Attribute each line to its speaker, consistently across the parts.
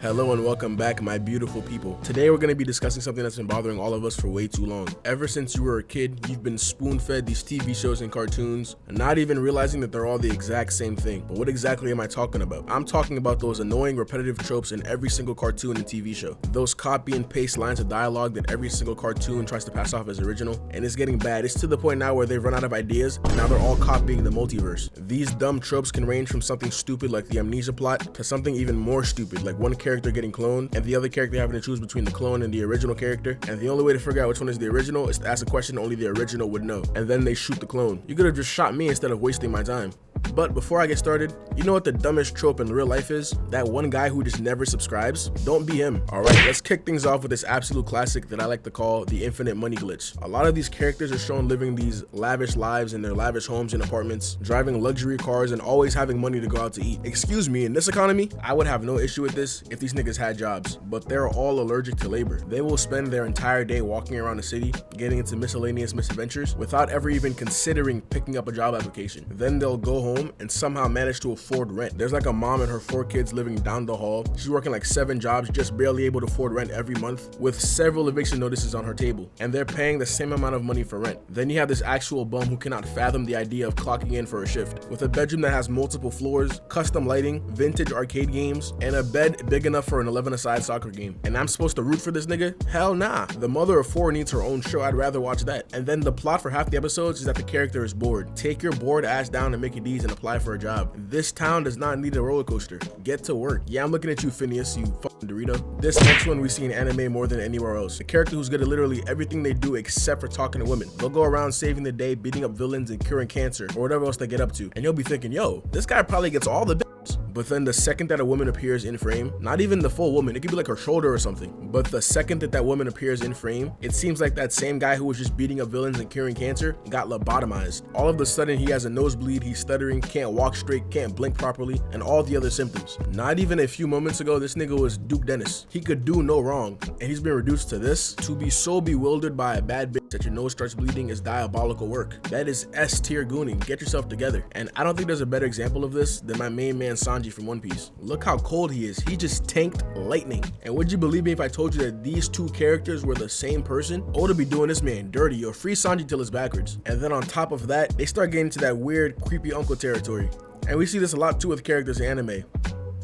Speaker 1: Hello and welcome back, my beautiful people. Today we're going to be discussing something that's been bothering all of us for way too long. Ever since you were a kid, you've been spoon-fed these TV shows and cartoons, not even realizing that they're all the exact same thing. But what exactly am I talking about? I'm talking about those annoying repetitive tropes in every single cartoon and TV show. Those copy and paste lines of dialogue that every single cartoon tries to pass off as original. And it's getting bad. It's to the point now where they've run out of ideas, and now they're all copying the multiverse. These dumb tropes can range from something stupid like the amnesia plot to something even more stupid like one character getting cloned and the other character having to choose between the clone and the original character, and the only way to figure out which one is the original is to ask a question only the original would know, and then they shoot the clone. You could have just shot me instead of wasting my time. But before I get started, you know what the dumbest trope in real life is? That one guy who just never subscribes? Don't be him. Alright, let's kick things off with this absolute classic that I like to call the infinite money glitch. A lot of these characters are shown living these lavish lives in their lavish homes and apartments, driving luxury cars, and always having money to go out to eat. Excuse me, in this economy, I would have no issue with this if these niggas had jobs, but they're all allergic to labor. They will spend their entire day walking around the city, getting into miscellaneous misadventures, without ever even considering picking up a job application. Then they'll go home and somehow manage to afford rent. There's like a mom and her 4 kids living down the hall. She's working like 7 jobs, just barely able to afford rent every month, with several eviction notices on her table, and they're paying the same amount of money for rent. Then you have this actual bum who cannot fathom the idea of clocking in for a shift, with a bedroom that has multiple floors, custom lighting, vintage arcade games, and a bed big enough for an 11-a-side soccer game. And I'm supposed to root for this nigga? Hell nah. The mother of 4 needs her own show. I'd rather watch that. And then the plot for half the episodes is that the character is bored. Take your bored ass down to Mickey D's and apply for a job. This town does not need a roller coaster. Get to work. Yeah, I'm looking at you, Phineas, you fucking Dorito. This next one we see in anime more than anywhere else. A character who's good at literally everything they do except for talking to women. They'll go around saving the day, beating up villains, and curing cancer, or whatever else they get up to. And you'll be thinking, yo, this guy probably gets all the bitches. But then the second that a woman appears in frame, not even the full woman, it could be like her shoulder or something, but the second that woman appears in frame, it seems like that same guy who was just beating up villains and curing cancer got lobotomized. All of a sudden he has a nosebleed, he's stuttering, can't walk straight, can't blink properly, and all the other symptoms. Not even a few moments ago, this nigga was Duke Dennis. He could do no wrong, and he's been reduced to this. To be so bewildered by a bad bitch that your nose starts bleeding is diabolical work. That is S-tier gooning. Get yourself together. And I don't think there's a better example of this than my main man Sanji from One Piece. Look how cold he is. He just tanked lightning. And would you believe me if I told you that these 2 characters were the same person? Oda be doing this man dirty, or free Sanji till it's backwards. And then on top of that, they start getting into that weird creepy uncle territory. And we see this a lot too with characters in anime,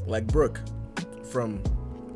Speaker 1: like Brook from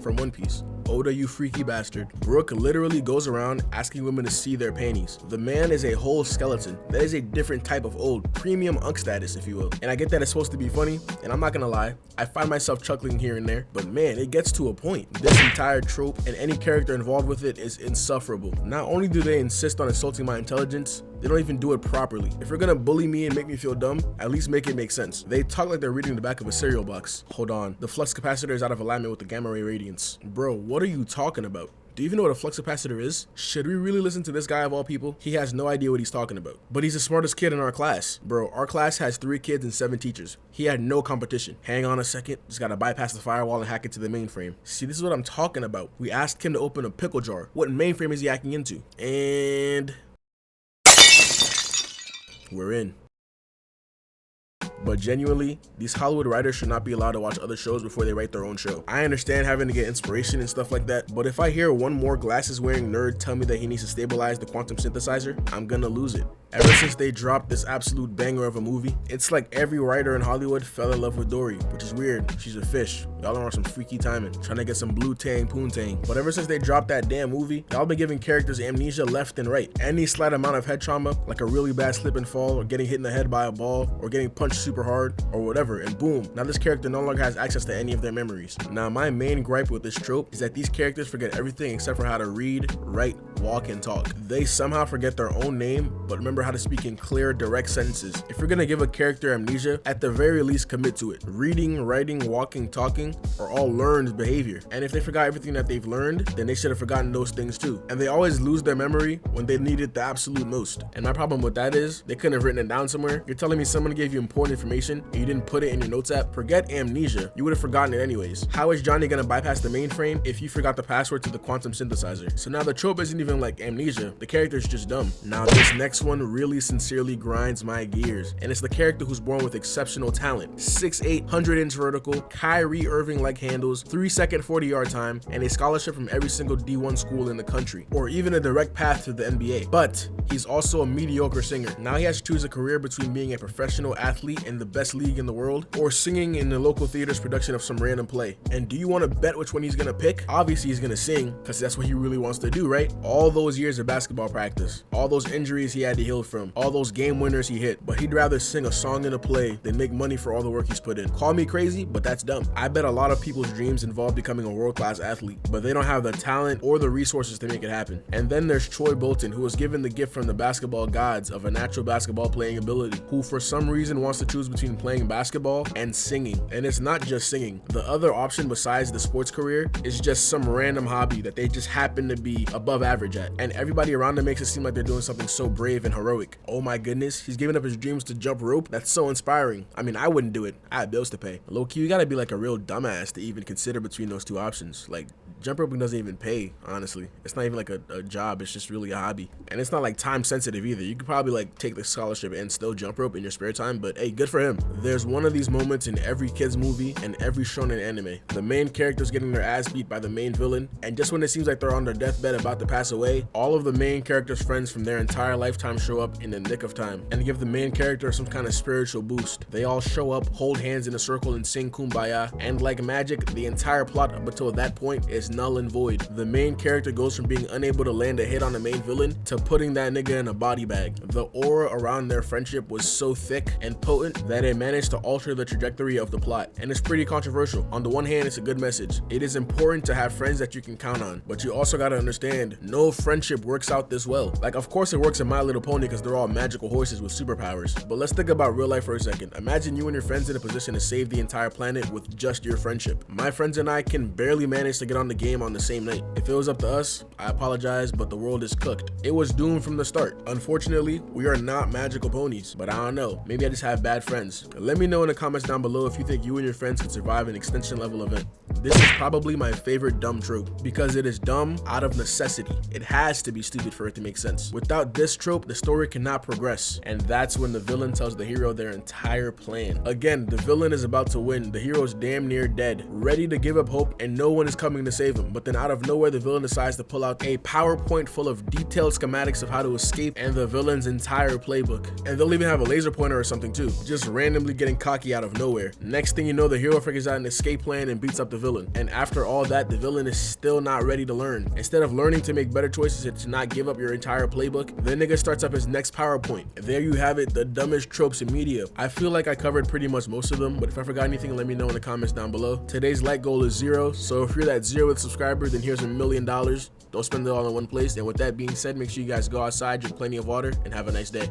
Speaker 1: One Piece. Oda, you freaky bastard. Brook literally goes around asking women to see their panties. The man is a whole skeleton. That is a different type of old, premium unk status, if you will. And I get that it's supposed to be funny, and I'm not gonna lie, I find myself chuckling here and there, but man, it gets to a point. This entire trope and any character involved with it is insufferable. Not only do they insist on insulting my intelligence, they don't even do it properly. If you're gonna bully me and make me feel dumb, at least make it make sense. They talk like they're reading the back of a cereal box. Hold on, the flux capacitor is out of alignment with the gamma ray radiance. Bro, what are you talking about? Do you even know what a flux capacitor is? Should we really listen to this guy of all people? He has no idea what he's talking about. But he's the smartest kid in our class. Bro, our class has 3 kids and 7 teachers. He had no competition. Hang on a second, just gotta bypass the firewall and hack into the mainframe. See, this is what I'm talking about. We asked him to open a pickle jar. What mainframe is he hacking into? And we're in. But genuinely, these Hollywood writers should not be allowed to watch other shows before they write their own show. I understand having to get inspiration and stuff like that, but if I hear one more glasses wearing nerd tell me that he needs to stabilize the quantum synthesizer, I'm gonna lose it. Ever since they dropped this absolute banger of a movie, it's like every writer in Hollywood fell in love with Dory, which is weird. She's a fish. Y'all are on some freaky timing, trying to get some blue tang poontang. But ever since they dropped that damn movie, y'all been giving characters amnesia left and right. Any slight amount of head trauma, like a really bad slip and fall, or getting hit in the head by a ball, or getting punched super hard, or whatever, and boom, now this character no longer has access to any of their memories. Now, my main gripe with this trope is that these characters forget everything except for how to read, write, walk, and talk. They somehow forget their own name, but remember how to speak in clear, direct sentences. If you're gonna give a character amnesia, at the very least commit to it. Reading, writing, walking, talking are all learned behavior. And if they forgot everything that they've learned, then they should have forgotten those things too. And they always lose their memory when they need it the absolute most. And my problem with that is, they couldn't have written it down somewhere. You're telling me someone gave you important information and you didn't put it in your notes app? Forget amnesia, you would have forgotten it anyways. How is Johnny gonna bypass the mainframe if you forgot the password to the quantum synthesizer? So now the trope isn't even even like Amnesia, the character's just dumb. Now this next one really sincerely grinds my gears, and it's the character who's born with exceptional talent. 6'8", 100-inch vertical, Kyrie Irving-like handles, 3-second 40-yard time, and a scholarship from every single D1 school in the country, or even a direct path to the NBA. But he's also a mediocre singer. Now he has to choose a career between being a professional athlete in the best league in the world, or singing in the local theater's production of some random play. And do you want to bet which one he's gonna pick? Obviously he's gonna sing, because that's what he really wants to do, right? All those years of basketball practice, all those injuries he had to heal from, all those game winners he hit, but he'd rather sing a song in a play than make money for all the work he's put in. Call me crazy, but that's dumb. I bet a lot of people's dreams involve becoming a world-class athlete, but they don't have the talent or the resources to make it happen. And then there's Troy Bolton, who was given the gift from the basketball gods of a natural basketball playing ability, who for some reason wants to choose between playing basketball and singing. And it's not just singing. The other option besides the sports career is just some random hobby that they just happen to be above average at, and everybody around them makes it seem like they're doing something so brave and heroic. Oh my goodness, he's giving up his dreams to jump rope? That's so inspiring. I mean, I wouldn't do it. I have bills to pay. Low-key, you gotta be like a real dumbass to even consider between those two options. Like, jump roping doesn't even pay, honestly. It's not even like a job, it's just really a hobby. And it's not like time sensitive either. You could probably like take the scholarship and still jump rope in your spare time, but hey, good for him. There's one of these moments in every kid's movie and every shonen anime. The main character's getting their ass beat by the main villain, and just when it seems like they're on their deathbed about to pass away, all of the main character's friends from their entire lifetime show up in the nick of time and give the main character some kind of spiritual boost. They all show up, hold hands in a circle, and sing Kumbaya, and like magic, the entire plot up until that point is null and void. The main character goes from being unable to land a hit on the main villain to putting that nigga in a body bag. The aura around their friendship was so thick and potent that it managed to alter the trajectory of the plot, and it's pretty controversial. On the one hand, it's a good message. It is important to have friends that you can count on, but you also gotta understand, no friendship works out this well. Like, of course it works in My Little Pony because they're all magical horses with superpowers, but let's think about real life for a second. Imagine you and your friends in a position to save the entire planet with just your friendship. My friends and I can barely manage to get on the game on the same night. If it was up to us, I apologize, but the world is cooked. It was doomed from the start. Unfortunately, we are not magical ponies, but I don't know. Maybe I just have bad friends. Let me know in the comments down below if you think you and your friends could survive an extension level event. This is probably my favorite dumb trope because it is dumb out of necessity. It has to be stupid for it to make sense. Without this trope, the story cannot progress, and that's when the villain tells the hero their entire plan. Again, the villain is about to win, the hero's damn near dead, ready to give up hope, and no one is coming to save him. But then out of nowhere, the villain decides to pull out a PowerPoint full of detailed schematics of how to escape and the villain's entire playbook. And they'll even have a laser pointer or something too, just randomly getting cocky out of nowhere. Next thing you know, the hero figures out an escape plan and beats up the villain. And after all that, the villain is still not ready to learn. Instead of learning to make better choices and to not give up your entire playbook, the nigga starts up his next PowerPoint. There you have it, the dumbest tropes in media. I feel like I covered pretty much most of them, but if I forgot anything, let me know in the comments down below. Today's like goal is 0, so if you're that 0th subscriber, then here's $1 million. Don't spend it all in one place. And with that being said, make sure you guys go outside, drink plenty of water, and have a nice day.